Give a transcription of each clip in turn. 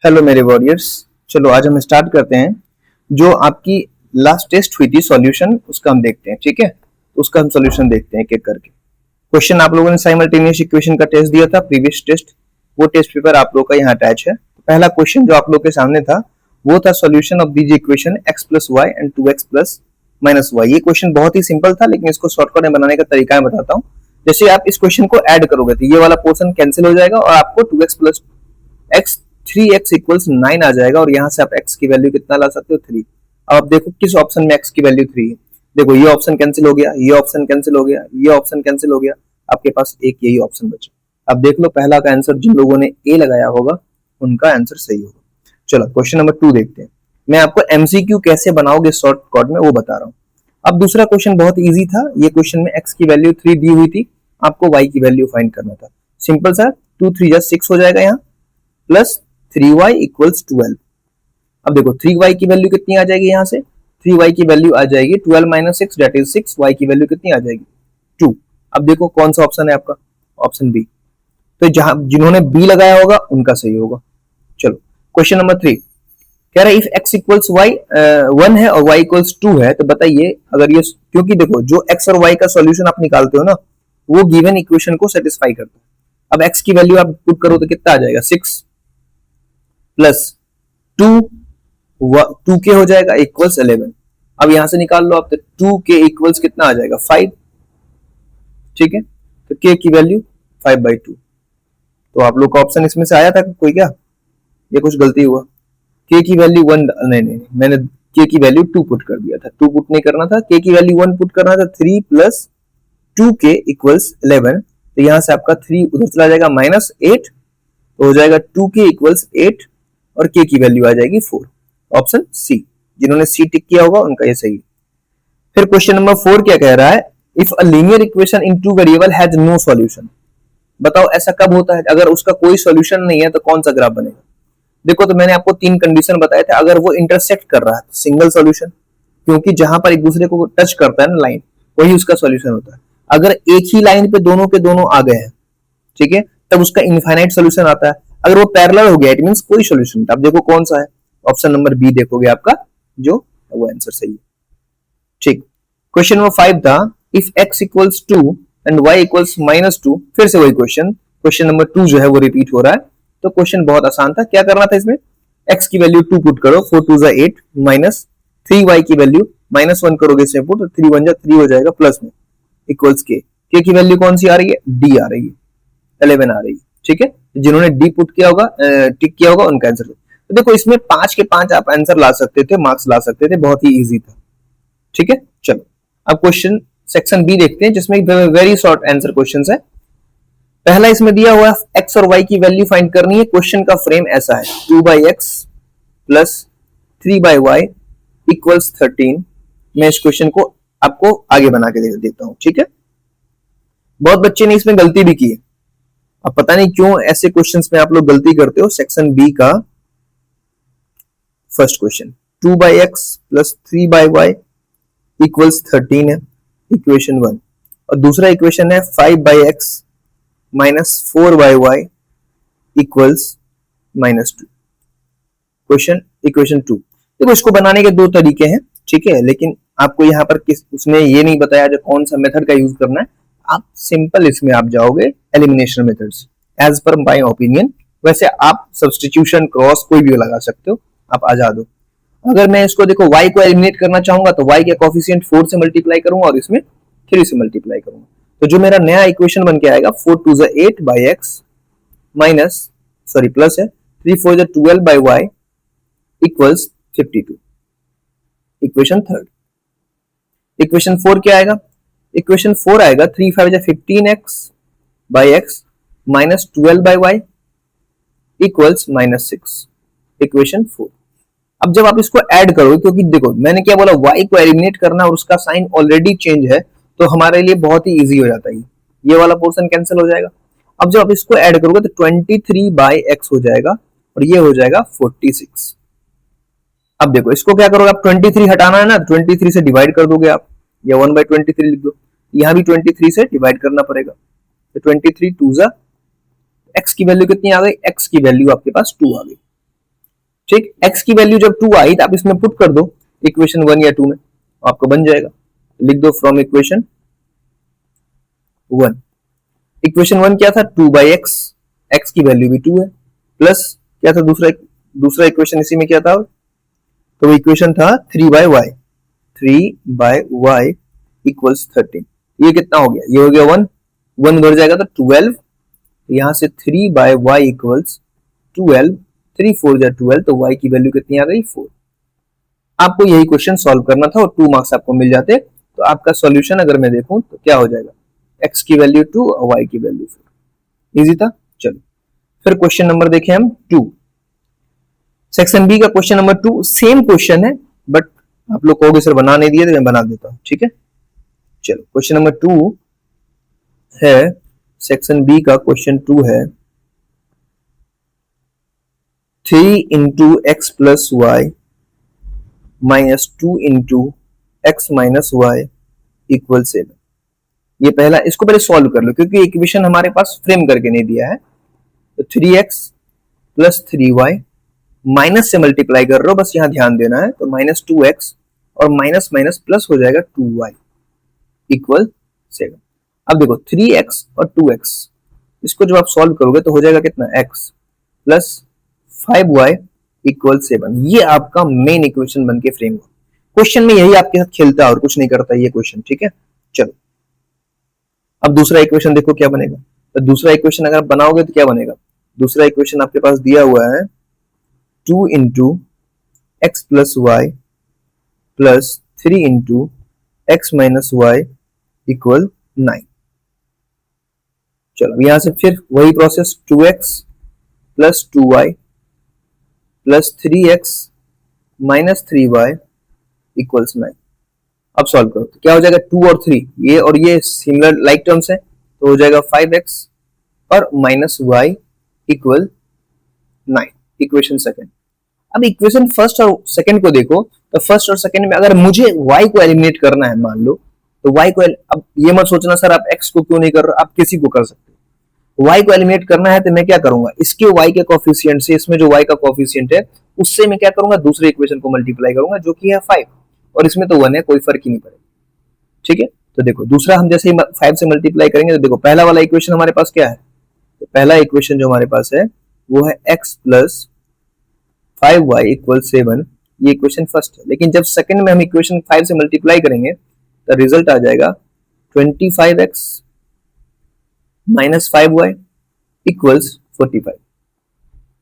Hello मेरे warriors. चलो आज हम स्टार्ट करते हैं। जो आपकी लास्ट टेस्ट हुई थी सॉल्यूशन, उसका हम देखते हैं। ठीक है, तो उसका हम सॉल्यूशन देखते हैं एक एक करके। क्वेश्चन आप लोगों ने साइमल्टेनियस इक्वेशन का टेस्ट दिया था, प्रीवियस टेस्ट। वो टेस्ट पेपर आप लोगों का यहाँ अटैच है। पहला क्वेश्चन जो आप लोग के सामने था वो था solution of these equation x plus y and 2x plus minus y. ये क्वेश्चन बहुत ही सिंपल था, लेकिन इसको शॉर्टकट में बनाने का तरीका मैं बताता हूँ। जैसे आप इस क्वेश्चन को ऐड करोगे तो ये वाला पोर्शन कैंसिल हो जाएगा और आपको 2x plus x 3x equals 9 आ जाएगा। और यहाँ से आप x की वैल्यू कितना ला सकते हो, 3। अब आप देखो किस ऑप्शन में x की वैल्यू 3 है। देखो ये ऑप्शन कैंसिल हो गया, ये ऑप्शन कैंसिल हो गया, ये ऑप्शन कैंसिल हो गया। आपके पास एक यही ऑप्शन बचा। अब देख लो पहला का आंसर जिन लोगों ने ए लगाया होगा उनका आंसर सही होगा। चलो क्वेश्चन नंबर 2 देखते हैं। मैं आपको एमसीक्यू कैसे बनाओगे शॉर्टकट में वो बता रहा हूँ। अब दूसरा क्वेश्चन बहुत इजी था। ये क्वेश्चन में x की वैल्यू 3 दी हुई थी, आपको y की वैल्यू फाइंड करना था। सिंपल सा, 2 3 6 हो जाएगा यहाँ, प्लस 3y इक्वल्स 12। अब देखो 3y की वैल्यू कितनी आ जाएगी, यहाँ से 3y की वैल्यू आ जाएगी 12 माइनस 6 दैट इज 6। y की वैल्यू कितनी आ जाएगी, 2। अब देखो कौन सा ऑप्शन है आपका, ऑप्शन बी। तो जहां जिन्होंने बी लगाया होगा उनका सही होगा। चलो क्वेश्चन नंबर 3 कह रहा है इफ x इक्वल्स y 1 है और y इक्वल्स 2 है, तो बताइए अगर ये, क्योंकि देखो जो x और y का सॉल्यूशन आप निकालते हो ना वो गिवन इक्वेशन को सेटिस्फाई करता है। अब x की वैल्यू आप पुट करो तो कितना आ जाएगा, 6 प्लस 2 के हो जाएगा इक्वल्स 11। अब यहां से निकाल लो आप, तो 2 के इक्वल्स कितना आ जाएगा, 5। ठीक है, तो k की वैल्यू 5/2। तो आप लोग का ऑप्शन इसमें से आया था कोई क्या, ये कुछ गलती हुआ। k की वैल्यू 1, नहीं, मैंने k की वैल्यू 2 पुट कर दिया था। 2 पुट नहीं करना था, k की वैल्यू 1 पुट करना था। 3 प्लस 2k इक्वल्स 11। तो यहां से आपका 3 उधर चला जाएगा, -8, तो हो जाएगा 2k इक्वल्स 8 और k की वैल्यू आ जाएगी 4। ऑप्शन सी, जिन्होंने सी टिक किया होगा उनका ये सही है। फिर क्वेश्चन नंबर 4 क्या कह रहा है, if a linear equation in two variable has no solution. बताओ ऐसा कब होता है, अगर उसका कोई सॉल्यूशन नहीं है तो कौन सा ग्राफ बनेगा। देखो तो मैंने आपको 3 कंडीशन बताए थे। अगर वो इंटरसेक्ट कर रहा है तो सिंगल सॉल्यूशन, क्योंकि जहां पर एक दूसरे को टच करता है ना लाइन, वही उसका सॉल्यूशन होता है। अगर एक ही लाइन पे दोनों के दोनों आ गए हैं, ठीक है, तब उसका इनफाइनाइट सॉल्यूशन आता है। अगर वो पैरेलल हो गया इट मींस कोई सॉल्यूशन नहीं। अब देखो कौन सा है, ऑप्शन नंबर बी देखोगे आपका जो वो आंसर सही है। ठीक, क्वेश्चन नंबर 5 था if x equals 2 and y equals -2। फिर से वही क्वेश्चन नंबर 2 जो है वो रिपीट हो रहा है। तो क्वेश्चन बहुत आसान था। क्या करना था इसमें, x की वैल्यू 2 पुट करो, 4 2 8 माइनस 3y की वैल्यू -1 करोगे इसमें पुट, 3 1 3 हो जाएगा, प्लस में इक्वल्स k की वैल्यू कौन सी आ रही है, d आ रही है, 11 आ रही है। ठीक है, जिन्होंने डी पुट किया होगा, टिक किया होगा, उनका आंसर। तो देखो इसमें 5 के 5 आप आंसर ला सकते थे, मार्क्स ला सकते थे, बहुत ही इजी था। ठीक है, चलो अब क्वेश्चन सेक्शन बी देखते हैं, जिसमें वेरी शॉर्ट आंसर क्वेश्चंस है। पहला इसमें दिया हुआ एक्स और वाई की वैल्यू फाइंड करनी है। क्वेश्चन का फ्रेम ऐसा है, 2/x प्लस 3/y इक्वल्स 13। मैं इस क्वेश्चन को आपको आगे बना के दे देता हूं। ठीक है, बहुत बच्चे ने इसमें गलती भी की है। अब पता नहीं क्यों ऐसे क्वेश्चंस में आप लोग गलती करते हो। सेक्शन बी का first question 2/x plus 3/y equals 13 है, इक्वेशन 1। और दूसरा इक्वेशन है 5/x minus 4/y equals -2। Equation 2। देखो इसको बनाने के दो तरीके हैं, ठीक है, लेकिन आपको यहाँ पर उसने ये नहीं बताया जो कौन सा मेथड का यूज करना है। आप सिंपल इसमें आप जाओगे elimination methods as per my opinion. वैसे आप सब्स्टिट्यूशन क्रॉस कोई भी लगा सकते हो, आप आजाद हो। अगर मैं इसको देखो y को एलिमिनेट करना चाहूंगा तो y के कोफिशिएंट 4 से मल्टीप्लाई करूंगा और इसमें 3 से मल्टीप्लाई करूंगा। तो जो मेरा नया इक्वेशन बन के आएगा 4 2 8/x माइनस प्लस है 3 4 12/y equals 52। Equation third. Equation 4 क्या आएगा, इक्वेशन 4 आएगा 3 5 15x/x minus 12/y equals -6। Equation 4। अब जब आप इसको ऐड करोगे, क्योंकि देखो मैंने क्या बोला, y को एलिमिनेट करना और उसका साइन ऑलरेडी चेंज है, तो हमारे लिए बहुत ही इजी हो जाता है। ये वाला पोर्शन कैंसिल हो जाएगा। अब जब आप इसको ऐड करोगे तो 23/x हो जाएगा और ये हो जाएगा 46। अब देखो इसको क्या करोगे आप, 23 हटाना है ना, 23 से डिवाइड कर दोगे आप, या 1/23 लिख दो। यहां भी 23 से डिवाइड करना पड़ेगा। तो 23 2 x की वैल्यू कितनी आ गई, x की वैल्यू आपके पास 2 आ गई। ठीक, x की वैल्यू जब 2 आई तो आप इसमें पुट कर दो इक्वेशन 1 या 2 में, आपको बन जाएगा। लिख दो फ्रॉम इक्वेशन 1। इक्वेशन 1 क्या था, 2/x, x की वैल्यू भी 2 है, प्लस क्या था दूसरा इक्वेशन इसी में क्या था, तो इक्वेशन था 3/y, 3/y इक्वल्स 13। ये कितना हो गया, ये हो गया 1, 1 उधर जाएगा तो 12, यहां से 3/y इक्वल्स 12, 3 4 जा 12, तो y की वैल्यू कितनी आ गई 4। आपको यही क्वेश्चन सॉल्व करना था और 2 मार्क्स आपको मिल जाते। तो आपका सॉल्यूशन अगर मैं देखूं तो क्या हो जाएगा, x की वैल्यू 2 और y की वैल्यू 4। इजी था। चलो फिर क्वेश्चन नंबर देखें हम 2, सेक्शन बी का क्वेश्चन नंबर 2, सेम क्वेश्चन है बट आप लोग कहोगे सर बना नहीं दिए तो मैं बना देता हूं, ठीक है। चलो क्वेश्चन नंबर 2 है, सेक्शन बी का क्वेश्चन 2 है 3 into x plus y minus 2 into x minus y equal 7। ये पहला, इसको पहले सॉल्व कर लो क्योंकि इक्वेशन हमारे पास फ्रेम करके नहीं दिया है। तो 3x प्लस 3y माइनस से मल्टीप्लाई कर रहे हो, बस यहां ध्यान देना है। तो माइनस 2x और माइनस माइनस प्लस हो जाएगा 2y इक्वल 7। अब देखो 3x और 2x, इसको जब आप सॉल्व करोगे तो हो जाएगा कितना, x प्लस 5y इक्वल 7। ये आपका मेन इक्वेशन बन के फ्रेम हुआ। क्वेश्चन में यही आपके साथ खेलता है और कुछ नहीं करता ये क्वेश्चन, ठीक है। चलो अब दूसरा इक्वेशन देखो क्या बनेगा। तो दूसरा इक्वेशन अगर आप बनाओगे तो क्या बनेगा, दूसरा इक्वेशन आपके पास दिया हुआ है 2 into x plus y plus 3 into x minus y equal 9। चलो यहां से फिर वही process, 2x plus 2y plus 3x minus 3y equals 9। अब सॉल्व करो तो क्या हो जाएगा, 2 और 3 ये और ये सिमिलर लाइक टर्म्स है, तो हो जाएगा 5x और minus y equal 9, equation second. अब इक्वेशन फर्स्ट और सेकंड को देखो, तो फर्स्ट और सेकंड में अगर मुझे y को एलिमिनेट करना है मान लो, तो y को अब ये मत सोचना सर आप x को क्यों नहीं कर रहे, आप किसी को कर सकते हो। y को एलिमिनेट करना है तो मैं क्या करूंगा, इसके y के कोफिशिएंट से इसमें जो y का कोफिशिएंट है उससे मैं क्या करूंगा, दूसरे इक्वेशन को मल्टीप्लाई करूंगा जो कि है 5, और इसमें तो 1 है, कोई फर्क ही नहीं पड़ेगा, ठीक है। तो देखो दूसरा हम जैसे ही 5 से मल्टीप्लाई करेंगे तो देखो पहला वाला इक्वेशन हमारे पास क्या है, तो पहला इक्वेशन जो हमारे पास है वो है x प्लस 5y इक्वल 7, ये इक्वेशन फर्स्ट है। लेकिन जब सेकंड में हम इक्वेशन 5 से मल्टीप्लाई करेंगे तो रिजल्ट आ जाएगा 25x minus 5y equals 45,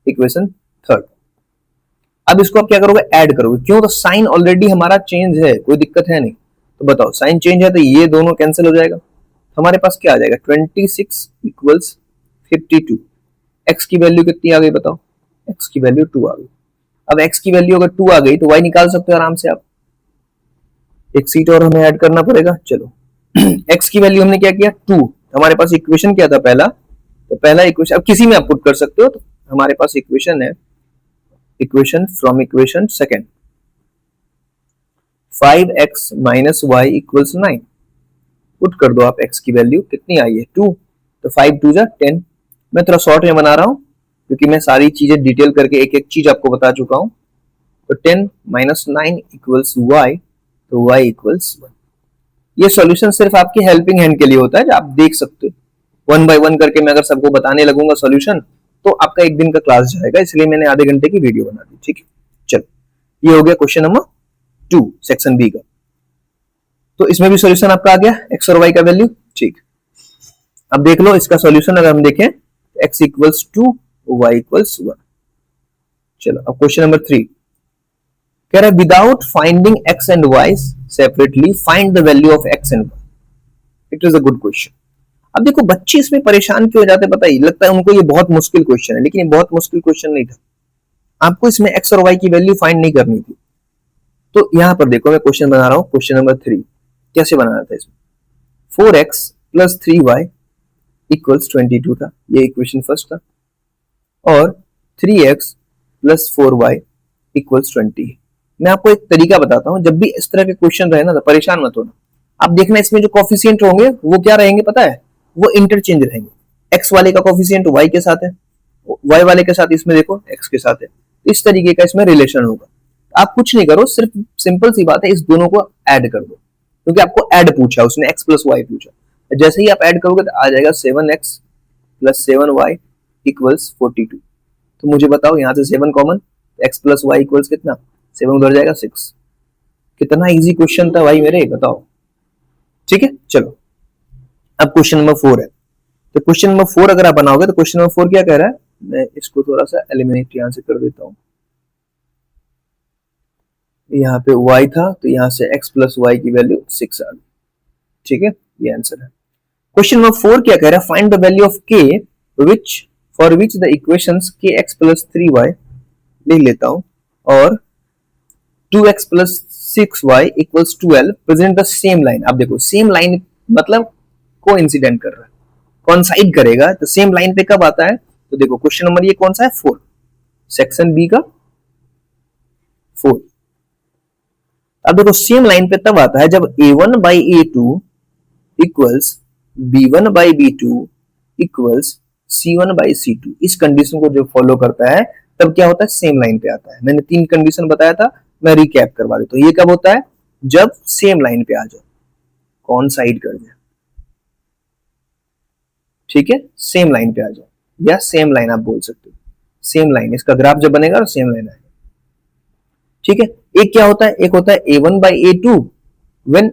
equation third. अब इसको आप क्या करोगे, ऐड करोगे, क्यों, तो साइन ऑलरेडी हमारा चेंज है, कोई दिक्कत है नहीं। तो बताओ साइन चेंज है तो ये दोनों कैंसिल हो जाएगा, तो हमारे पास क्या आ जाएगा 26 इक्वल्स 52। x की वैल्यू कितनी आ गई बताओ, x की वैल्यू 2 आ गई। अब x की वैल्यू अगर 2 आ गई तो y निकाल सकते हो आराम से आप, एक सीट और हमें ऐड करना पड़ेगा। चलो x की वैल्यू हमने क्या किया 2, हमारे पास इक्वेशन क्या था पहला, तो पहला इक्वेशन अब किसी में आप पुट कर सकते हो, तो हमारे पास इक्वेशन है, equation from equation second 5x minus y equals 9, put कर दो आप x की वैल्यू कितनी आई है 2, तो 5 2 जा 10। मैं थोड़ा शॉर्ट में बना रहा हूं क्योंकि मैं सारी चीजें डिटेल करके एक एक चीज आपको बता चुका हूं। तो 10 माइनस 9 इक्वल्स y, तो y इक्वल्स 1। ये सॉल्यूशन सिर्फ आपकी हेल्पिंग हैंड के लिए होता है, जो आप देख सकते हो। 1 बाय 1 करके मैं अगर सबको बताने लगूंगा सॉल्यूशन तो आपका एक दिन का क्लास जाएगा, इसलिए मैंने आधे घंटे की वीडियो बना दी, ठीक है। चलो ये हो गया क्वेश्चन नंबर 2 सेक्शन बी का। तो इसमें भी सॉल्यूशन आपका आ गया x और y का वैल्यू, ठीक। अब देख लो इसका सॉल्यूशन अगर हम देखें x इक्वल्स 2 y इक्वल्स 1। चलो अब क्वेश्चन नंबर 3 कह रहा है without finding x and y separately find the value of x and y। It is a good question. अब देखो बच्चे इसमें परेशान क्यों हो जाते हैं पता है, लगता है उनको ये बहुत मुश्किल क्वेश्चन है, लेकिन ये बहुत मुश्किल क्वेश्चन नहीं था। आपको इसमें x और y की वैल्यू फाइंड नहीं करनी थी। तो यहां पर देखो मैं क्वेश्चन बना रहा हूं, क्वेश्चन नंबर 3 कैसे बनाना था इसमें, 4x प्लस 3y इक्वल्स 22 था, ये इक्वेशन फर्स्ट था, और 3x प्लस 4y इक्वल्स 20। मैं आपको एक तरीका बताता हूं, जब भी इस तरह के क्वेश्चन रहे ना तो परेशान मत होना। आप देखना इसमें जो कोफिशिएंट होंगे वो क्या रहेंगे पता है, वो इंटरचेंज रहेंगे। x वाले का कोफिशिएंट y के साथ है, y वाले के साथ इसमें देखो x के साथ है, तो इस तरीके का इसमें रिलेशन होगा। आप कुछ नहीं करो, सिर्फ सिंपल सी बात है, इस दोनों को ऐड कर दो, क्योंकि आपको ऐड पूछा, उसने x प्लस वाई पूछा। जैसे ही आप ऐड करोगे तो आ जाएगा 7x प्लस 7y इक्वल्स 42। तो मुझे बताओ यहाँ से 7 common, x plus y equals कितना, 7 उधर जाएगा 6। कितना इजी क्वेश्चन था भाई मेरे, बताओ। ठीक है, चलो अब क्वेश्चन नंबर 4 है। तो क्वेश्चन नंबर 4 अगर आप बनाओगे तो क्वेश्चन नंबर 4 क्या कह रहा है, मैं इसको थोड़ा सा एलिमिनेट यहां से कर देता हूं। यहाँ पे y था तो यहाँ से x प्लस वाई की वैल्यू 6 आ गई। ठीक है, ये आंसर है। क्वेश्चन नंबर 4 क्या कह रहा है, find the value of k which for which the equations kx plus 3y, लिख लेता हूं, और 2x plus 6y equals 12 present the same line. अब देखो सेम लाइन मतलब कोइंसिडेंट कर रहा है, कॉन्साइड करेगा, तो सेम लाइन पे कब आता है, तो देखो क्वेश्चन नंबर ये कौन सा है, 4, सेक्शन बी का 4। अब देखो सेम लाइन पे तब आता है जब a1 by a2 equals b1 by b2 equals c1 by c2। इस कंडीशन को जो फॉलो करता है तब क्या होता है, सेम लाइन पे आता है। मैंने 3 कंडीशन बताया था, मैं रिकैप करवा देता हूं। ये कब होता है, जब सेम लाइन पे आ जाओ, कॉन्साइड कर जाए। ठीक है, सेम लाइन पे आ जाओ, या सेम लाइन आप बोल सकते हो, सेम लाइन, इसका ग्राफ जब बनेगा तो सेम लाइन आएगा। ठीक है, एक क्या होता है, एक होता है a1 by a2 when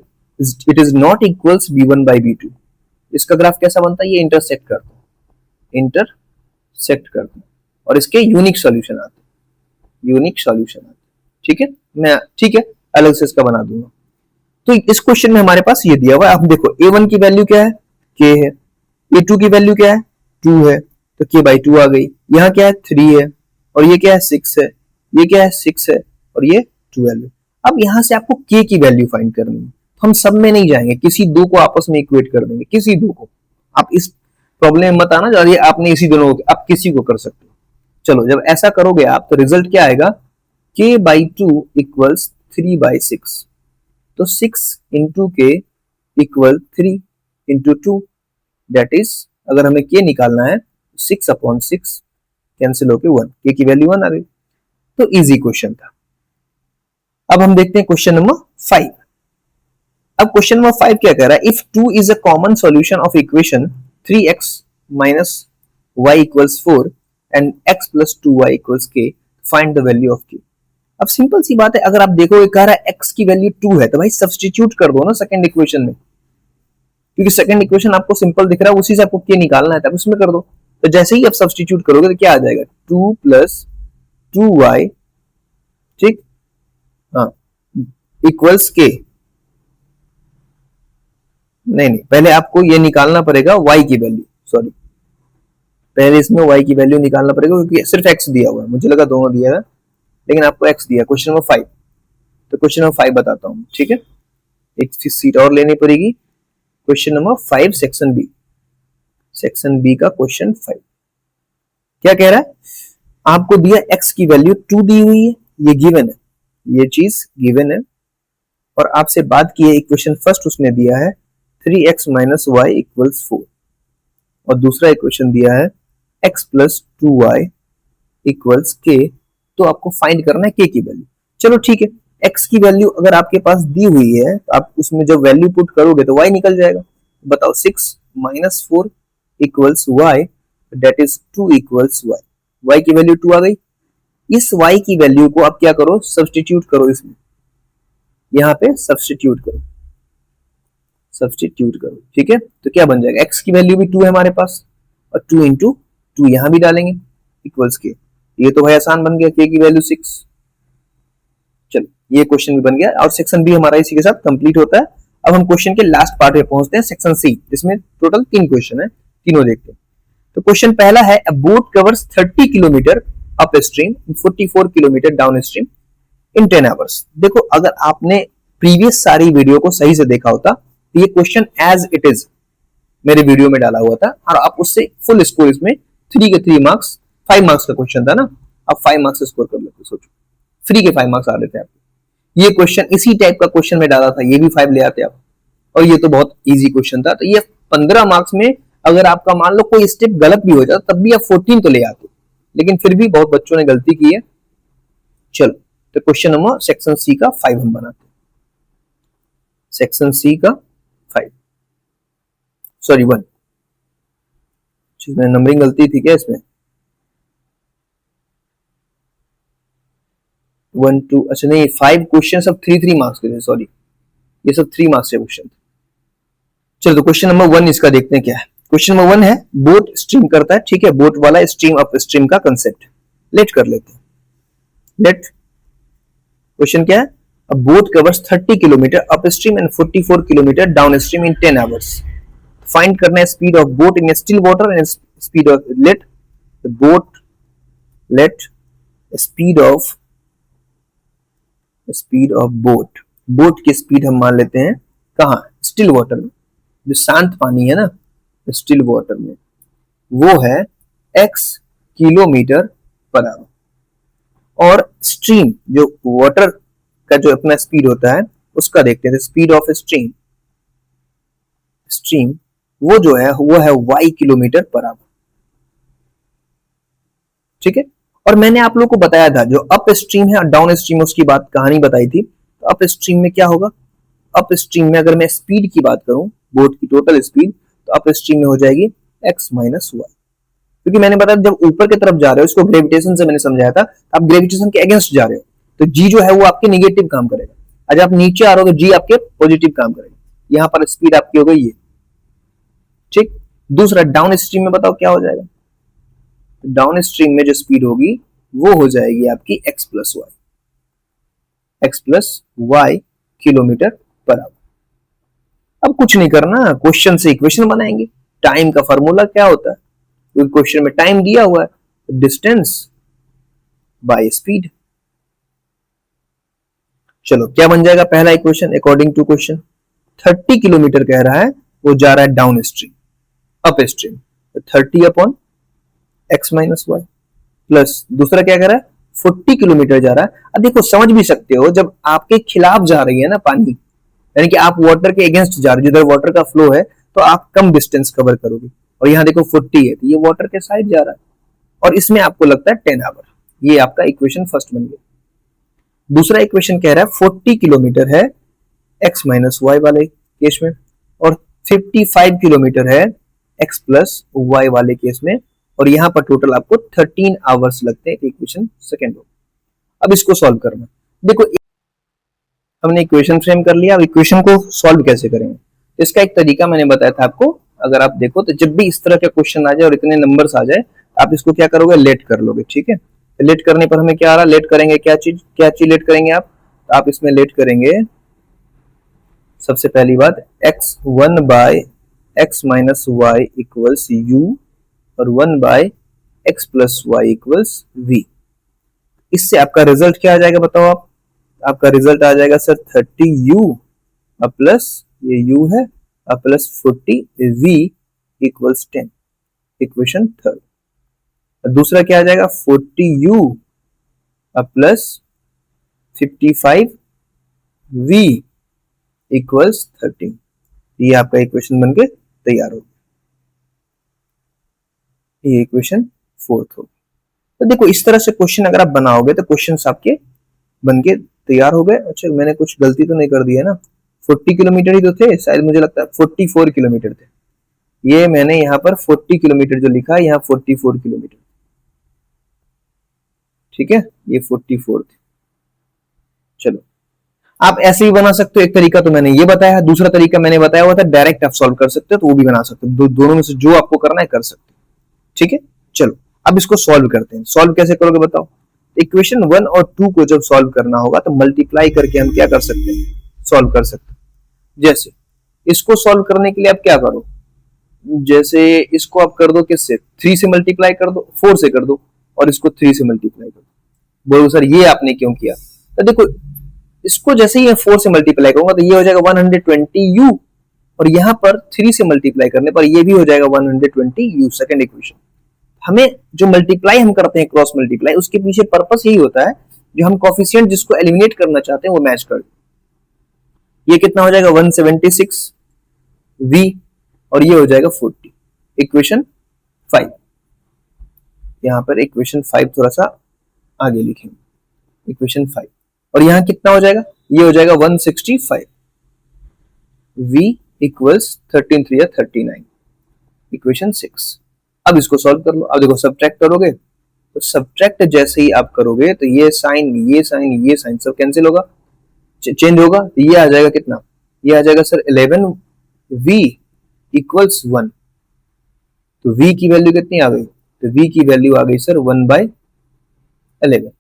it is not equals b1 by b2। इसका ग्राफ कैसा बनता है, ये इंटरसेक्ट करता है, इंटरसेक्ट करता है, और इसके यूनिक सॉल्यूशन आते हैं, यूनिक सॉल्यूशन आते हैं। ठीक है, मैं ठीक है अलग से इसका बना दूंगा। तो इस क्वेश्चन में हमारे पास ये दिया हुआ है। अब देखो a1 की वैल्यू क्या है, k है, a2 की वैल्यू क्या है, 2 है, तो k by 2 आ गई। यहाँ क्या है, 3 है, और ये क्या है, 6 है, ये क्या है, 6 है, और ये 12 है। अब यहां से आपको k की वैल्यू फाइंड करनी है। हम सब में नहीं जाएंगे, किसी दो को आपस में इक्वेट कर देंगे, किसी दो को। आप इस प्रॉब्लम में मत आना ये आपने इसी दोनों को, आप किसी को कर सकते हो। चलो जब ऐसा करोगे आप तो रिजल्ट क्या आएगा, k by 2 इक्वल्स 3 by 6। तो 6 इंटू के इक्वल 3 इंटू 2, दैट इज अगर हमें k निकालना है 6/6 कैंसिल होके 1, k की वैल्यू 1 आ गई। तो इजी क्वेश्चन था। अब हम देखते हैं क्वेश्चन नंबर 5। अब क्वेश्चन नंबर 5 क्या कह रहा है, if 2 is a common solution of equation 3x minus y equals 4 and x plus 2y equals k, find the value of k। अब सिंपल सी बात है, अगर आप देखोगे कह रहा है x की वैल्यू 2 है, तो भाई सब्स्टिट्यूट कर दो ना सेकंड इक्वेशन में, क्योंकि सेकंड इक्वेशन आपको सिंपल दिख रहा है, उसी से आपको k निकालना है, तब उसमें कर दो। तो जैसे ही आप सब्स्टिट्यूट करोगे तो क्या आ जाएगा, 2 प्लस 2y, ठीक, हाँ, इक्वल्स k। नहीं, पहले आपको ये निकालना पड़ेगा y की वैल्यू, सॉरी, पहले इसमें y की वैल्यू निकालना पड़ेगा, क्योंकि सिर्फ x दिया हुआ है, मुझे लगा दोनों दिया है, लेकिन आपको x दिया। क्वेश्चन नंबर 5, तो क्वेश्चन नंबर 5 बताता हूं। ठीक है, एक सीट और लेनी पड़ेगी। Question number 5 section B, section B का क्वेश्चन 5 क्या कह रहा है, आपको दिया x की वैल्यू 2 दी हुई है, ये गिवन है, ये चीज गिवन है, और आपसे बात की है इक्वेशन फर्स्ट उसने दिया है 3x minus y equals 4, और दूसरा इक्वेशन दिया है x plus 2y equals k। तो आपको फाइंड करना है k की वैल्यू। चलो ठीक है, x की वैल्यू अगर आपके पास दी हुई है तो आप उसमें जब वैल्यू पुट करोगे तो y निकल जाएगा। बताओ 6 minus 4 equals y, that is 2 equals y। y की वैल्यू 2 आ गई। इस y की वैल्यू को आप क्या करो, सब्स्टिट्यूट करो, इसमें यहाँ पे सब्स्टिट्यूट करो, सब्स्टिट्यूट करो। ठीक है, तो क्या बन जाएगा, x की वैल्यू भी 2 है हमारे पास, और 2 इंटू 2 यहां भी डालेंगे इक्वल्स के। ये तो भाई आसान बन गया, k की वैल्यू 6। चलो ये क्वेश्चन भी बन गया, और सेक्शन बी हमारा इसी के साथ कंप्लीट होता है। अब हम क्वेश्चन के लास्ट पार्ट में पहुंचते हैं, सेक्शन सी, जिसमें टोटल 3 क्वेश्चन है, तीनों देखते हैं। तो क्वेश्चन पहला है, अ boat covers 30 kilometre up stream, 44 kilometre down stream in 10 hours. देखो अगर आपने प्रीवियस सारी वीडियो को सही से देखा होता, ये क्वेश्चन एज इट इज मेरे वीडियो में डाला हुआ था, और आप उससे फुल स्कोर, इसमें 3 के 3 मार्क्स, 5 मार्क्स का क्वेश्चन था ना, आप 5 मार्क्स स्कोर कर लेते, सोचो फ्री के 5 मार्क्स आ रहे थे आपको। ये क्वेश्चन इसी टाइप का क्वेश्चन में डाला था, ये भी 5 ले आते आप, और ये तो बहुत इजी क्वेश्चन था। तो ये 15 मार्क्स में अगर आपका मान लो कोई स्टेप गलत भी हो जाता तब भी आप 14 तो ले आते, लेकिन फिर भी बहुत बच्चों ने गलती की है, चलो तो क्वेश्चन नंबर सेक्शन सी का 5 हम बनाते हैं। सेक्शन सी का 5 सॉरी 1, इसमें नंबरिंग गलती थी क्या इसमें? 1 2 अच्छा नहीं 5 क्वेश्चन सब 3 मार्क्स के थे, सॉरी ये सब 3 मार्क्स के क्वेश्चन थे। चलो तो क्वेश्चन नंबर 1 इसका देखते हैं क्या है। क्वेश्चन नंबर 1 है बोट स्ट्रीम करता है, ठीक है, बोट वाला स्ट्रीम अप स्ट्रीम का कंसेप्ट लेट कर लेते हैं। लेट क्वेश्चन क्या है, a boat covers 30 kilometre upstream and 44 kilometre downstream in 10 hours. Find करना है speed of boat in still water and speed of let the boat let speed of boat की speed हम मान लेते हैं कहाँ, स्टिल वाटर में, जो शांत पानी है ना स्टिल वाटर में, वो है x किलोमीटर पर आवर। और स्ट्रीम जो वाटर का जो अपना स्पीड होता है उसका देखते हैं, स्पीड ऑफ स्ट्रीम वो जो है वो है y किलोमीटर पर आवर, ठीक है। और मैंने आप लोगों को बताया था जो अप स्ट्रीम है और डाउन स्ट्रीम उसकी बात कहानी बताई थी। तो अप स्ट्रीम में क्या होगा, अप स्ट्रीम में अगर मैं स्पीड की बात करूं बोट की टोटल स्पीड, तो अप स्ट्रीम में हो जाएगी x माइनस वाई, क्योंकि मैंने बताया जब ऊपर की तरफ जा रहे हो इसको ग्रेविटेशन से मैंने समझाया था, आप ग्रेविटेशन के अगेंस्ट जा रहे हो तो g जो है वो आपके नेगेटिव काम करेगा, आज आप नीचे आ रहे हो तो g आपके पॉजिटिव काम करेगा। यहां पर स्पीड आपकी हो गई ये, ठीक। दूसरा डाउन स्ट्रीम में बताओ क्या हो जाएगा, डाउन स्ट्रीम में जो स्पीड होगी वो हो जाएगी आपकी x plus y kilometre per hour. अब कुछ नहीं करना, क्वेश्चन से इक्वेशन बनाएंगे। टाइम का फार्मूला क्या होता है, क्योंकि क्वेश्चन में टाइम दिया हुआ है, डिस्टेंस बाय स्पीड। चलो क्या बन जाएगा पहला equation according to question, 30 kilometre कह रहा है वो जा रहा है downstream, upstream 30 upon x minus y, plus दूसरा क्या कह रहा है 40 किलोमीटर जा रहा है। अब देखो समझ भी सकते हो जब आपके खिलाफ जा रही है ना पानी, यानी कि आप वाटर के अगेंस्ट जा रहे हो, जिधर वाटर का फ्लो है तो आप कम डिस्टेंस कवर करोगे, और यहाँ देखो 40 है तो ये वाटर के साइड जा रहा है, और इसमें आपको लगता है 10 आवर। ये आपका इक्वेशन फर्स्ट बन गया। दूसरा इक्वेशन कह रहा है 40 किलोमीटर है x माइनस वाई वाले केस में, और 55 किलोमीटर है x प्लस वाई वाले केस में, और यहां पर टोटल आपको 13 आवर्स लगते हैं। इक्वेशन सेकेंड हो। अब इसको सॉल्व करना, देखो हमने इक्वेशन फ्रेम कर लिया, अब इक्वेशन को सॉल्व कैसे करेंगे, इसका एक तरीका मैंने बताया था आपको। अगर आप देखो तो जब भी इस तरह का क्वेश्चन आ जाए और इतने नंबर्स आ जाए, आप इसको क्या करोगे, लेट कर लोगे, ठीक है। तो लेट करने पर हमें क्या आ रहा, लेट करेंगे क्या चीज लेट करेंगे आप, तो आप इसमें लेट करेंगे सबसे पहली बात x1 by x minus y equals u और 1 by x plus y equals v। इससे आपका रिजल्ट क्या आ जाएगा बताओ आप, आपका रिजल्ट आ जाएगा सर 30u प्लस ये u है plus 40v equals 10, equation third. दूसरा क्या आ जाएगा 40u प्लस 55v इक्वल्स 13। ये आपका इक्वेशन बनके तैयार हो गया, ये इक्वेशन फोर्थ हो। तो देखो इस तरह से क्वेश्चन अगर आप बनाओगे तो क्वेश्चंस आपके बनके तैयार हो गए। अच्छा मैंने कुछ गलती तो नहीं कर दी है ना, 40 किलोमीटर ही तो थे शायद, मुझे लगता है 44 किलोमीटर थे, ये मैंने यहाँ पर 40 किलोमीटर जो लिखा है यहाँ 44 किलोमीटर, ठीक है, ये 44 थे। चलो आप ऐसे ही बना सकते हो, एक तरीका तो मैंने ये बताया, दूसरा तरीका मैंने बताया हुआ था डायरेक्ट आप सॉल्व कर सकते हो, तो वो भी बना सकते हो, दोनों में से जो आपको करना है कर सकते हो, ठीक है। चलो अब इसको सॉल्व करते हैं। सॉल्व कैसे करोगे बताओ, इक्वेशन 1 और 2 को जब सॉल्व करना होगा तो मल्टीप्लाई करके हम क्या कर सकते हैं, सॉल्व कर सकते हैं। जैसे इसको सॉल्व करने के लिए आप क्या करो, जैसे इसको आप कर दो किससे, 3 से मल्टीप्लाई कर दो, 4 से कर दो, और इसको 3 से मल्टीप्लाई कर दो। बोलो सर ये आपने क्यों किया, तो देखो इसको जैसे ही 4 से मल्टीप्लाई करूंगा तो ये हो जाएगा 120u, और यहां पर 3 से मल्टीप्लाई करने पर ये भी हो जाएगा 120u, सेकंड इक्वेशन। हमें जो मल्टीप्लाई हम करते हैं क्रॉस मल्टीप्लाई, उसके पीछे पर्पस यही होता है जो हम कोफिशिएंट जिसको एलिमिनेट करना चाहते हैं वो मैच कर। ये कितना हो जाएगा 176v, और ये हो जाएगा 40, इक्वेशन 5। यहां पर इक्वेशन 5 थोड़ा सा आगे लिखेंगे, इक्वेशन 5। और यहाँ कितना हो जाएगा, ये हो जाएगा 165। v equals 13 3 39, equation 6। अब इसको सॉल्व कर लो। अब देखो सब्ट्रैक्ट करोगे तो सब्ट्रैक्ट जैसे ही आप करोगे तो ये साइन ये साइन ये साइन सब कैंसिल होगा, चेंज होगा, तो ये आ जाएगा कितना, ये आ जाएगा सर 11 v इक्वल्स 1। तो v की वैल्यू कितनी आ गई, तो v की वैल्यू आ गई सर 1/11।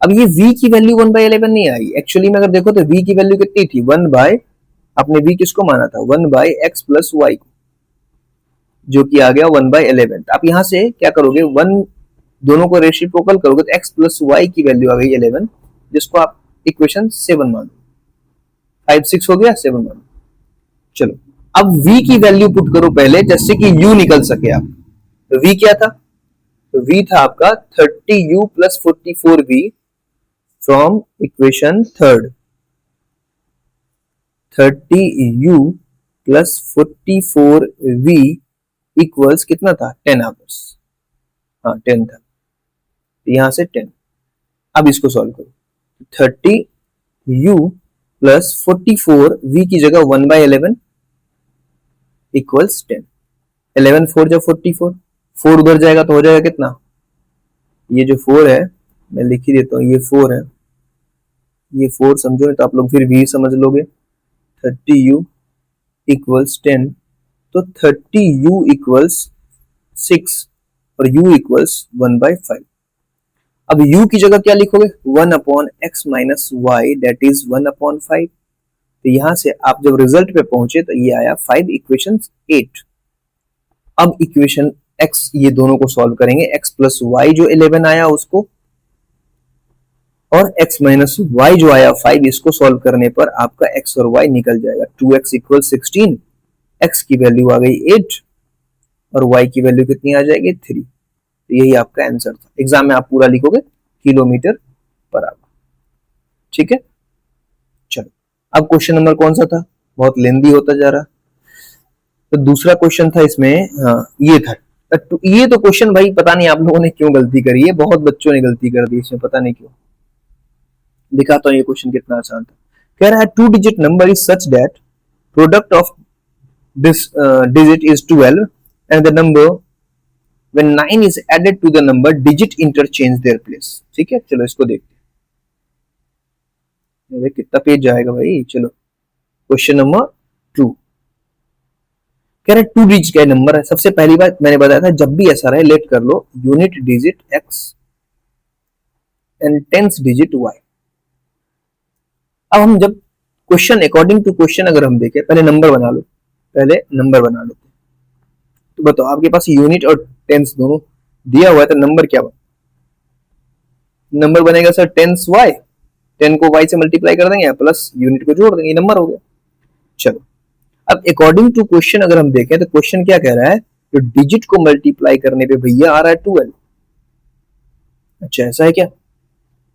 अब ये v की वैल्यू 1/11 नहीं आई, एक्चुअली में अगर देखो तो v की वैल्यू कितनी थी, 1 आपने v किसको माना था, 1/x प्लस y को, जो कि आ गया 1/11। आप यहां से क्या करोगे, 1 दोनों को रेसिप्रोकल करोगे तो x प्लस y की वैल्यू आ गई 11, जिसको आप इक्वेशन 7 मानो। 5 6 हो गया, 7 मानो। चलो अब v की वैल्यू पुट करो पहले, जैसे कि u निकल सके आप। तो v क्या था, तो v था आपका 30u plus 44v from equation third. 30u plus 44v equals कितना था, 10 आवर्स। हाँ 10 था, तो यहां से 10। अब इसको सॉल्व करो, 30u प्लस 44v की जगह 1/11 इक्वल्स 10। 11 4 जब 44, 4 उधर जाएगा तो हो जाएगा कितना, ये जो 4 है मैं लिख ही देता हूँ, ये 4 है, ये 4 समझो नहीं तो आप लोग फिर v समझ लोगे। 30u इक्वल्स 10, तो 30u इक्वल्स 6 और u इक्वल्स 1/5। अब u की जगह क्या लिखोगे, 1/x minus Y that is 1/5। तो यहां से आप जब रिजल्ट पे पहुंचे तो ये आया 5, इक्वेशन 8। अब इक्वेशन x, ये दोनों को सॉल्व करेंगे, x प्लस वाई जो 11 आया उसको, और x माइनस वाई जो आया 5, इसको सॉल्व करने पर आपका x और y निकल जाएगा। 2x इक्वल 16, x की वैल्यू आ गई 8 और y की वैल्यू कितनी आ जाएगी 3। तो यही आपका आंसर था। एग्जाम में आप पूरा लिखोगे किलोमीटर पर आवर। ठीक है, चलो अब क्वेश्चन नंबर कौन सा था, बहुत लेंदी होता जा रहा। तो दूसरा क्वेश्चन था इसमें, हाँ ये था। तो ये तो क्वेश्चन भाई पता नहीं आप लोगों ने क्यों गलती करी है, बहुत बच्चों ने गलती कर दी इसमें, पता नहीं क्यों। दिखाता हूं ये क्वेश्चन कितना आसान था। कह रहा है 2 digit number is such that product of this digit is 12 and the number when 9 is added to the number digit interchange their place। ठीक है, चलो इसको देखते हैं, कितना पेज जाएगा भाई। चलो क्वेश्चन नंबर 2 कह रहे 2 डिजिट का नंबर है। सबसे पहली बात मैंने बताया था, जब भी ऐसा रहे लेट कर लो unit digit x and tens digit y। अब हम जब क्वेश्चन अकॉर्डिंग टू क्वेश्चन अगर हम देखें, पहले नंबर बना लो, पहले नंबर बना लो। तो बताओ आपके पास यूनिट और टेंस दोनों दिया हुआ है, तो नंबर क्या बनेगा, नंबर बनेगा सर टेंस y, 10 को y से मल्टीप्लाई कर देंगे प्लस यूनिट को जोड़ देंगे, नंबर हो गया। चलो अब अकॉर्डिंग टू क्वेश्चन अगर हम देखें तो क्वेश्चन क्या कह रहा है, जो डिजिट को मल्टीप्लाई करने पे भैया आ रहा है 12। अच्छा ऐसा है क्या,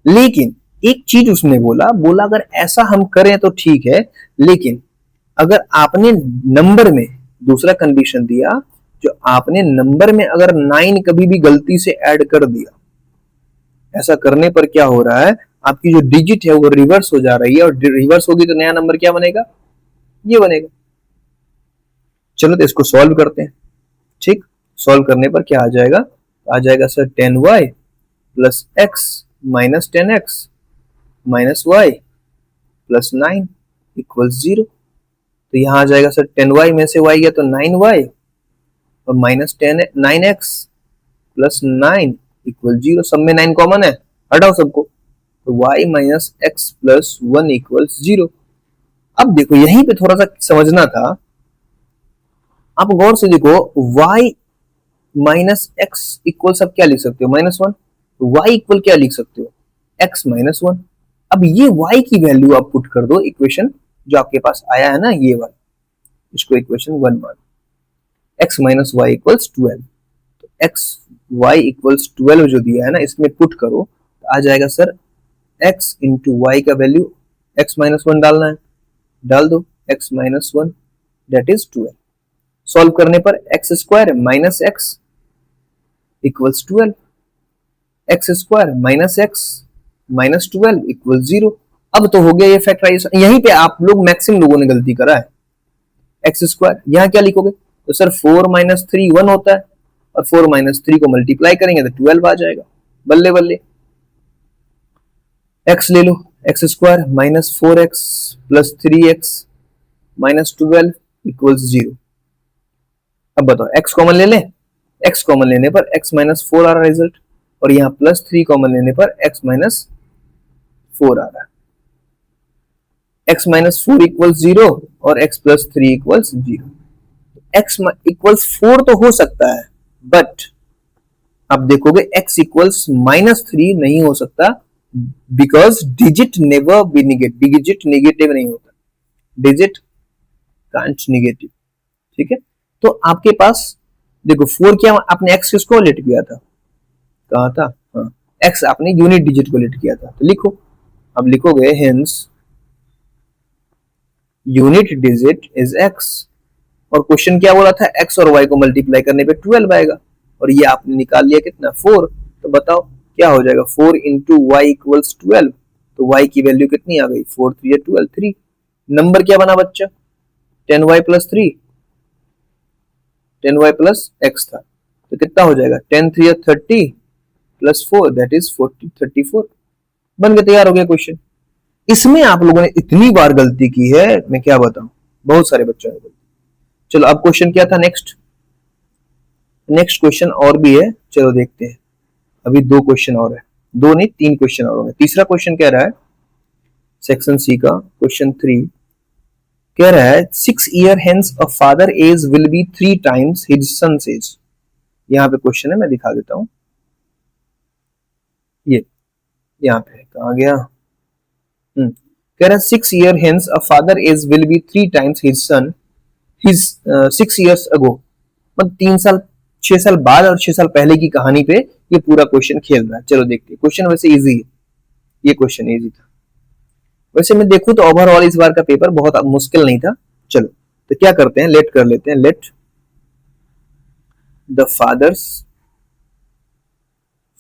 लेकिन एक चीज उसने बोला अगर ऐसा हम करें तो ठीक है, लेकिन अगर आपने नंबर में दूसरा कंडीशन दिया, जो आपने नंबर में अगर 9 कभी भी गलती से ऐड कर दिया, ऐसा करने पर क्या हो रहा है, आपकी जो डिजिट है वो रिवर्स हो जा रही है, और रिवर्स होगी तो नया नंबर क्या बनेगा, ये बनेगा। चलो तो इसको सॉल्व करते हैं। ठीक, सॉल्व करने पर क्या आ जाएगा, आ जाएगा sir 10y plus x minus 10x minus y plus 9 equal 0। तो यहां आ जाएगा सर 10y में से y गया तो 9y और माइनस 9x प्लस 9 इक्वल 0। सब में 9 कॉमन है, हटाओ सबको, तो y minus x plus 1 equal 0। अब देखो यहीं पे थोड़ा सा समझना था, आप गौर से देखो y माइनस x इक्वल सब क्या लिख सकते हो, -1, y इक्वल क्या लिख सकते हो, x माइनस 1। अब ये y की वैल्यू आप पुट कर दो, इक्वेशन जो आपके पास आया है ना ये वाला, इसको इक्वेशन 1 मान, x माइनस वाई इक्वल्स 12। तो x y इक्वल्स 12 जो दिया है ना, इसमें पुट करो तो आ जाएगा सर x इंटू वाई का वैल्यू x माइनस 1 डालना है, डाल दो x minus 1 that is 12। Solve करने पर x square minus x equals 12, x square minus x minus 12 equal 0। अब तो हो गया ये फैक्टराइजेशन। यहीं पे आप लोग मैक्सिमम लोगों ने गलती करा है। एक्स स्क्वायर यहाँ क्या लिखोगे, तो सर 4 माइनस 3 1 होता है, और 4 माइनस 3 को मल्टीप्लाई करेंगे तो 12 आ जाएगा। बल्ले बल्ले, एक्स ले लो, x square minus 4x plus 3x minus 12 equals 0। अब बताओ x कॉमन ले लें, x कॉमन लेने पर x माइनस 4 आ रहा रिजल्ट, और यहाँ प्लस 3 कॉमन लेने पर x माइनस 4 आ रहा। x माइनस 4 इक्वल्स 0 और x plus 3 equals 0। x equals 4 तो हो सकता है, बट अब देखोगे x इक्वल्स माइनस 3 नहीं हो सकता, because digit never be negative, digit negative नहीं होता, डिजिट कांट नेगेटिव। ठीक है, तो आपके पास देखो 4 क्या आपने x किसको लेट किया था, कहा था, हाँ x आपने यूनिट डिजिट को लेट किया था, तो लिखो, अब लिखोगे hence unit digit is x, और क्वेश्चन क्या बोला था, x और y को मल्टीप्लाई करने पे 12 आएगा, और ये आपने निकाल लिया कितना 4, तो बताओ क्या हो जाएगा, 4 इंटू वाई इक्वल्स 12, तो y की वैल्यू कितनी आ गई, 4 3 12 3। नंबर क्या बना बच्चा, 10y plus 3, 10y plus x था, तो कितना हो जाएगा 10 3 30 प्लस 4 दैट इज 40 34। बन के तैयार हो गया क्वेश्चन। इसमें आप लोगों ने इतनी बार गलती की है, मैं क्या बताऊं, बहुत सारे बच्चों ने गलती। चलो अब क्वेश्चन क्या था नेक्स्ट, नेक्स्ट क्वेश्चन और भी है, चलो देखते हैं। अभी 2 क्वेश्चन और है, 2 नहीं 3 क्वेश्चन और होंगे। तीसरा क्वेश्चन कह रहा है सेक्शन सी का क्वेश्चन 3, कह रहा है 6 year hence a father age will be 3 times his son's age। यहाँ पे क्वेश्चन है, मैं दिखा देता हूं, ये यहाँ पे कहाँ गया, कह रहा है 6 year hence a father age will be 3 times his son his 6 years ago। मतलब 3 साल 6 साल बाद और 6 साल पहले की कहानी पे ये पूरा क्वेश्चन खेल रहा है। चलो देखते हैं, क्वेश्चन वैसे इजी है, ये क्वेश्चन इजी था। वैसे मैं देखूं तो ओवरऑल इस बार का पेपर बहुत मुश्किल नहीं था। चलो तो क्या करते हैं, लेट कर लेते हैं, लेट द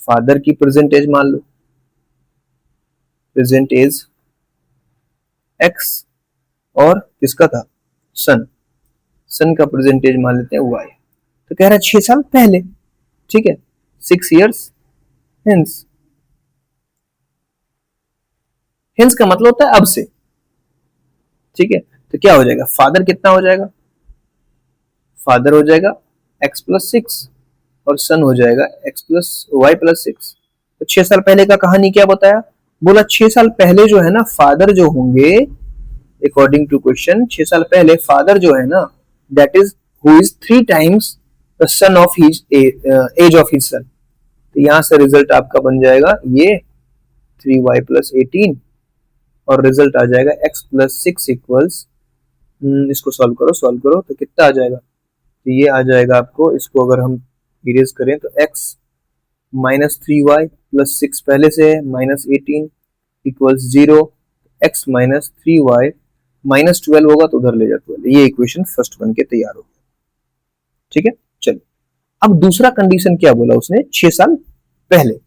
फादर की प्रेजेंट एज मान लो, प्रेजेंट एज x, और किसका था सन, सन का प्रेजेंट एज मान लेते हैं y। तो कह रहा है 6 साल पहले, ठीक है, 6 years hence, हेंस का मतलब होता है अब से, ठीक है। तो क्या हो जाएगा, फादर कितना हो जाएगा, फादर हो जाएगा x प्लस 6 और सन हो जाएगा x प्लस वाई प्लस 6। तो 6 साल पहले का कहानी क्या बताया, बोला 6 साल पहले जो है ना फादर जो होंगे, अकॉर्डिंग टू क्वेश्चन 6 साल पहले फादर जो है ना that is who is 3 times the son of his age of his son. तो यहां से रिजल्ट आपका बन जाएगा ये 3y प्लस 18, और रिजल्ट आ जाएगा x प्लस 6 इक्वल्स, इसको सॉल्व करो तो कितना आ जाएगा, तो ये आ जाएगा आपको, इसको अगर हम इरेज करें तो x माइनस 3y प्लस 6 पहले से है minus 18 equals 0, x minus 3y minus 12 होगा तो उधर ले जा 12। ये इक्वेशन फर्स्ट बन के तैयार हो गया, ठीक है। चलो अब दूसरा कंडीशन क्या बोला उसने, 6 साल पहले,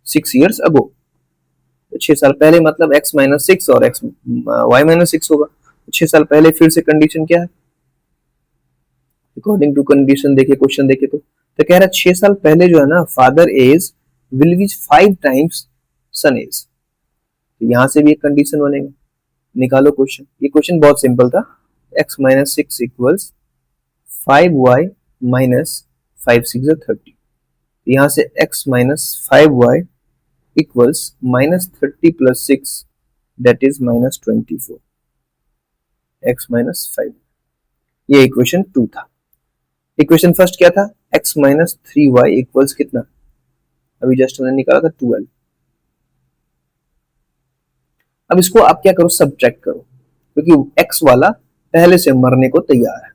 6 years ago। 6 साल पहले मतलब x माइनस 6 और x y माइनस 6 होगा। 6 साल पहले फिर से कंडीशन क्या है, अकॉर्डिंग टू कंडीशन देखे क्वेश्चन देखे तो कह रहा है 6 साल पहले जो है ना father age will be 5 times son age. यहां से भी एक कंडीशन बनेगा, निकालो क्वेश्चन। ये क्वेश्चन बहुत सिंपल था, x minus 6 equals 5y minus 5 6 30। यहां से x minus 5y equals minus 30 plus 6 that is minus 24, x minus 5। ये इक्वेशन 2 था। इक्वेशन फर्स्ट क्या था, x माइनस 3y इक्वल्स कितना, अभी जस्ट हमने निकाला था 12। अब इसको आप क्या करो, सब्ट्रैक्ट करो, क्योंकि x वाला पहले से मरने को तैयार है।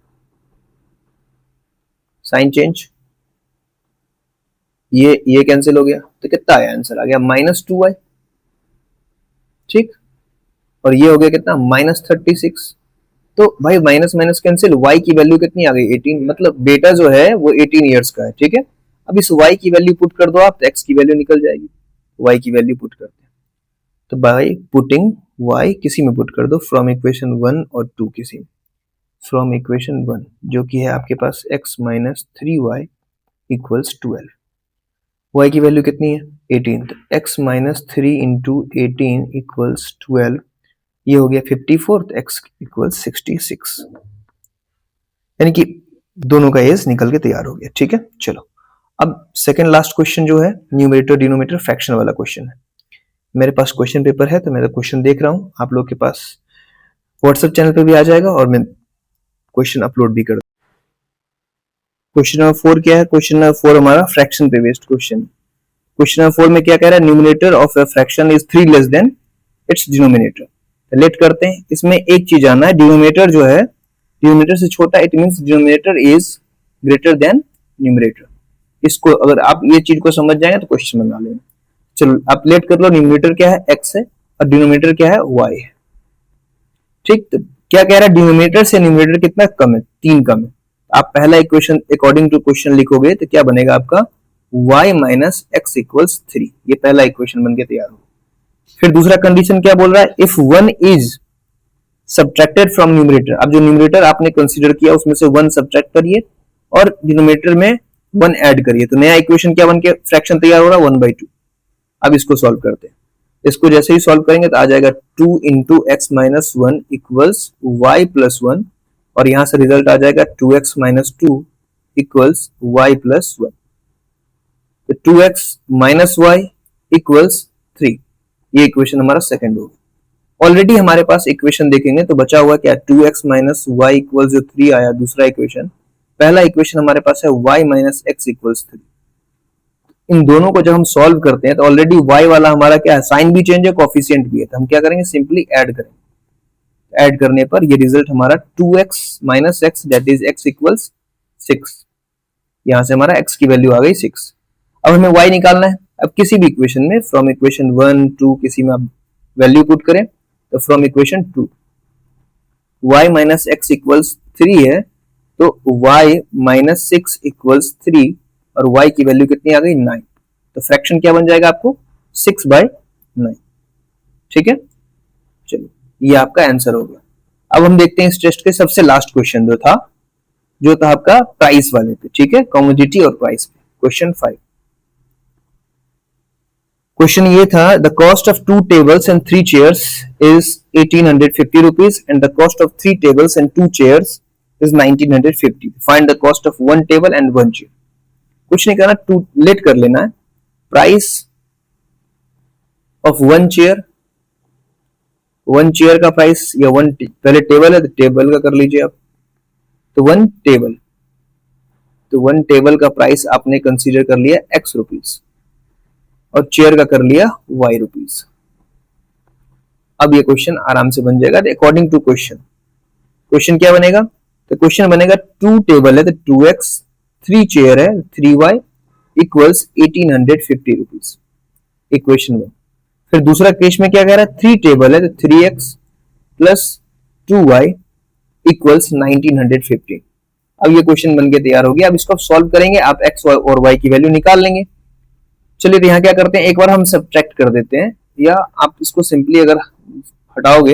साइन चेंज, ये कैंसिल हो गया, तो कितना आया आंसर, आ गया माइनस 2y, ठीक। और ये हो गया कितना, माइनस 36। तो भाई माइनस माइनस कैंसिल, y की वैल्यू कितनी आ गई 18, मतलब बेटा जो है वो 18 इयर्स का है, ठीक है। अब इस y की वैल्यू पुट कर दो आप, तो x की वैल्यू निकल जाएगी। y की वैल्यू पुट करते हैं, तो बाय पुटिंग y किसी में पुट कर दो, फ्रॉम इक्वेशन 1 और 2 किसी में, फ्रॉम इक्वेशन 1 जो कि है आपके पास x minus 3y equals 12, y की वैल्यू कितनी है 18, तो x माइनस 3 इंटू 18 इक्वल्स 12, ये हो गया 54, तो x इक्वल्स 66, यानी कि दोनों का एज निकल के तैयार हो गया। ठीक है, चलो अब सेकंड लास्ट क्वेश्चन जो है न्यूमरेटर डिनोमिनेटर फ्रैक्शन वाला क्वेश्चन है। मेरे पास क्वेश्चन पेपर है तो मैं क्वेश्चन देख रहा हूं, आप लोग के पास व्हाट्सएप चैनल पे भी आ जाएगा और मैं क्वेश्चन अपलोड भी कर दूं। क्वेश्चन नंबर 4 क्या है? क्वेश्चन नंबर 4 हमारा फ्रैक्शन पे बेस्ड क्वेश्चन। क्वेश्चन नंबर 4 में क्या कह रहा है? Numerator of a fraction is 3 less than its denominator. Let करते हैं, इसमें एक चीज जानना है, डिनोमिनेटर जो है डिनोमिनेटर से छोटा, it means denominator is greater than numerator. इसको अगर आप ये चीज को समझ जाएंगे तो क्वेश्चन बना लेंगे। चलो आप लेट कर लो, न्यूमरेटर क्या है x है और डिनोमिनेटर क्या है y है। ठीक, तो क्या कह रहा है? डिनोमिनेटर से न्यूमरेटर कितना कम है? 3 कम है। आप पहला इक्वेशन अकॉर्डिंग टू क्वेश्चन लिखोगे तो क्या बनेगा आपका y माइनस एक्स इक्वल्स 3, ये पहला इक्वेशन बन के तैयार हो। फिर दूसरा कंडीशन क्या बोल रहा है? If 1 is subtracted from numerator, अब जो न्यूमरेटर आपने कंसीडर किया उसमें से 1 सब्ट्रैक्ट करिए और डिनोमिनेटर में 1 ऐड करिए, तो नया इक्वेशन क्या बन के फ्रैक्शन तैयार हो रहा है? 1/2। अब इसको सॉल्व करते हैं, इसको जैसे ही सॉल्व करेंगे तो आ जाएगा 2 into x minus 1 equals y plus 1, और यहां से रिजल्ट आ जाएगा 2x minus 2 equals y plus 1, तो 2x माइनस वाई इक्वल्स 3, ये इक्वेशन हमारा सेकंड होगा। ऑलरेडी हमारे पास इक्वेशन देखेंगे तो बचा हुआ क्या? 2x माइनस वाई इक्वल्स जो 3 आया दूसरा इक्वेशन, पहला इक्वेशन हमारे पास है y माइनस एक्स इक्वल्स 3। इन दोनों को जब हम सॉल्व करते हैं तो ऑलरेडी y वाला हमारा क्या है? साइन भी चेंज है, कोफिशिएंट भी है, तो हम क्या करेंगे? सिंपली ऐड करेंगे। ऐड करने पर ये रिजल्ट हमारा 2x minus x that is x equals 6, यहां से हमारा x की वैल्यू आ गई 6। अब हमें y निकालना है। अब किसी भी इक्वेशन में फ्रॉम इक्वेशन 1 2 किसी में आप वैल्यू पुट करें, तो from equation 2 y minus x equals 3 है, तो y माइनस 6 इक्वल्स 3 और y की वैल्यू कितनी आ गई? 9, तो फ्रैक्शन क्या बन जाएगा आपको? 6/9। ठीक है, चलो ये आपका आंसर हो गया। अब हम देखते हैं इस टेस्ट के सबसे लास्ट क्वेश्चन जो था आपका प्राइस वाले पे। ठीक है, कमोडिटी और प्राइस पे। क्वेश्चन 5, क्वेश्चन ये था, the cost of 2 tables and 3 chairs is 1850 rupees and the cost of 3 tables and 2 chairs is 1950। Find the cost of 1 table and 1 chair. कुछ नहीं करना, टू लेट कर लेना है। प्राइस ऑफ 1 चेयर, 1 चेयर का price या 1 पहले टेबल है तो टेबल का कर लीजिए आप, तो 1 टेबल, तो 1 टेबल का प्राइस आपने कंसीडर कर लिया x रुपीज और चेयर का कर लिया y रुपीज। अब ये क्वेश्चन आराम से बन जाएगा अकॉर्डिंग टू क्वेश्चन। क्वेश्चन क्या बनेगा? तो क्वेश्चन बनेगा 2 टेबल है तो 2x, 3 चेयर है 3y इक्वल्स 1850 रुपीज, इक्वेशन 1। फिर दूसरा केस में क्या कह रहा है? 3 टेबल है तो 3x प्लस 2y इक्वल्स 1950। अब ये क्वेश्चन बन के तैयार हो गया। अब इसको आप सॉल्व करेंगे, आप x और y की वैल्यू निकाल लेंगे। चलिए तो यहाँ क्या करते हैं, एक बार हम सब्ट्रैक्ट कर देते हैं, या आप इसको सिंपली अगर हटाओगे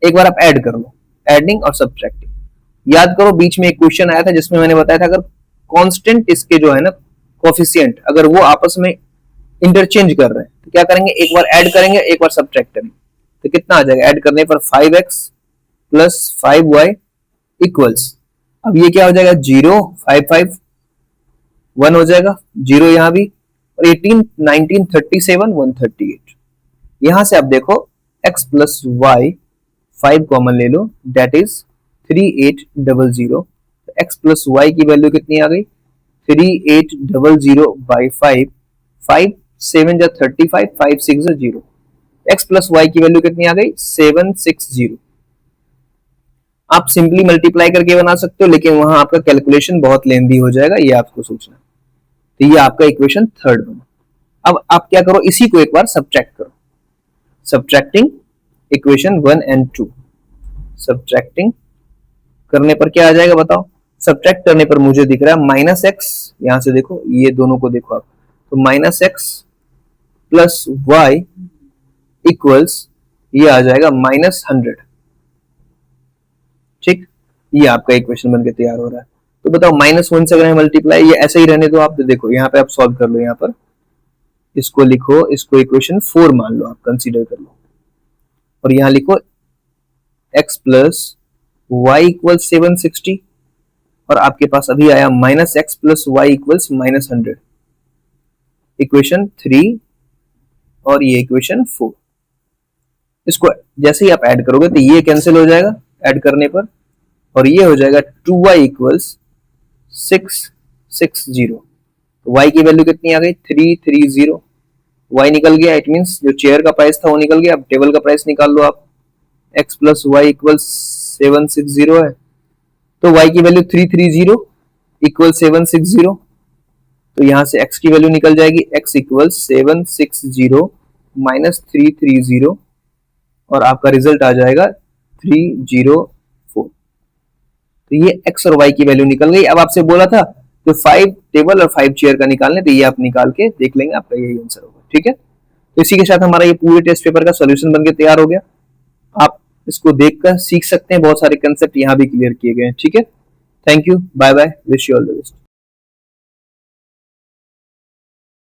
एक बार आप ऐड कर लो, एडिंग और सब्ट्रैक्टिंग। याद करो बीच में एक क्वेश्चन आया था जिसमें मैंने बताया था अगर कांस्टेंट इसके जो है ना कोफिशिएंट, अगर वो आपस में इंटरचेंज कर रहे हैं तो क्या करेंगे? एक बार ऐड करेंगे, एक बार सब्ट्रैक्ट करेंगे, तो कितना आ जाएगा? ऐड करने पर 5x प्लस 5y इक्वल्स, अब ये क्या हो जाएगा? 0 5 5 1 हो जाएगा, 0 यहां भी, और 18 19 37 138। यहां से आप देखो x प्लस y 5 कॉमन ले लो, that is 3800। x plus y की वैल्यू कितनी आ गई? 3800 बाई 5, 5 7 जा 35, 5 6 जा 0। x प्लस y की वैल्यू कितनी आ गई? 760। आप सिंपली मल्टीप्लाई करके बना सकते हो, लेकिन वहां आपका कैलकुलेशन बहुत लेंदी हो जाएगा, ये आपको सोचना। तो ये आपका इक्वेशन 3 बना। अब आप क्या करो? इसी को एक बार सब्ट्रैक्ट करो। सब्ट्रैक्टिंग इक्वेशन 1 एंड 2, सब्ट्रैक्टिंग करने पर क्या आ जाएगा बताओ? सब्ट्रैक्ट करने पर मुझे दिख रहा है माइनस एक्स, यहां से देखो, ये दोनों को देखो आप, तो minus x plus y equals ये आ जाएगा -100। ठीक, ये आपका इक्वेशन बनके तैयार हो रहा है। तो बताओ -1 से अगर मल्टीप्लाई, ये ऐसे ही रहने दो आप। तो देखो यहाँ पे आप सॉल्व कर लो, यहाँ पर इसको लिखो, इसको इक्वेशन 4 मान लो, आप कंसीडर कर लो, और यहाँ लिखो x प्लस वाई इक्वल 760, और आपके पास अभी आया -x plus y equals -100, equation 3 और ये इक्वेशन 4। इसको जैसे ही आप ऐड करोगे तो ये कैंसिल हो जाएगा ऐड करने पर, और ये हो जाएगा 2y इक्वल्स 660। तो y की वैल्यू कितनी आ गई? 330। y निकल गया, इट मींस जो चेयर का प्राइस था वो निकल गया। अब टेबल का प्राइस निकाल लो आप, x प्लस वाई इक्वल 760 है, तो y की वैल्यू 330 इक्वल 760। तो यहां से x की वैल्यू निकल जाएगी, x इक्वल 760 माइनस 330, और आपका रिजल्ट आ जाएगा 304। तो ये x और y की वैल्यू निकल गई। अब आपसे बोला था तो 5 टेबल और 5 चेयर का निकालने, तो ये आप निकाल के देख लेंगे, आपका यही आंसर होगा। ठीक है, तो इसी के साथ हमारा ये पूरे टेस्ट पेपर का सॉल्यूशन बनके तैयार हो गया। आप इसको देखकर सीख सकते हैं, बहुत सारे कंसेप्ट यहाँ भी क्लियर किए गए हैं। ठीक है, thank you, bye bye, wish you all the best.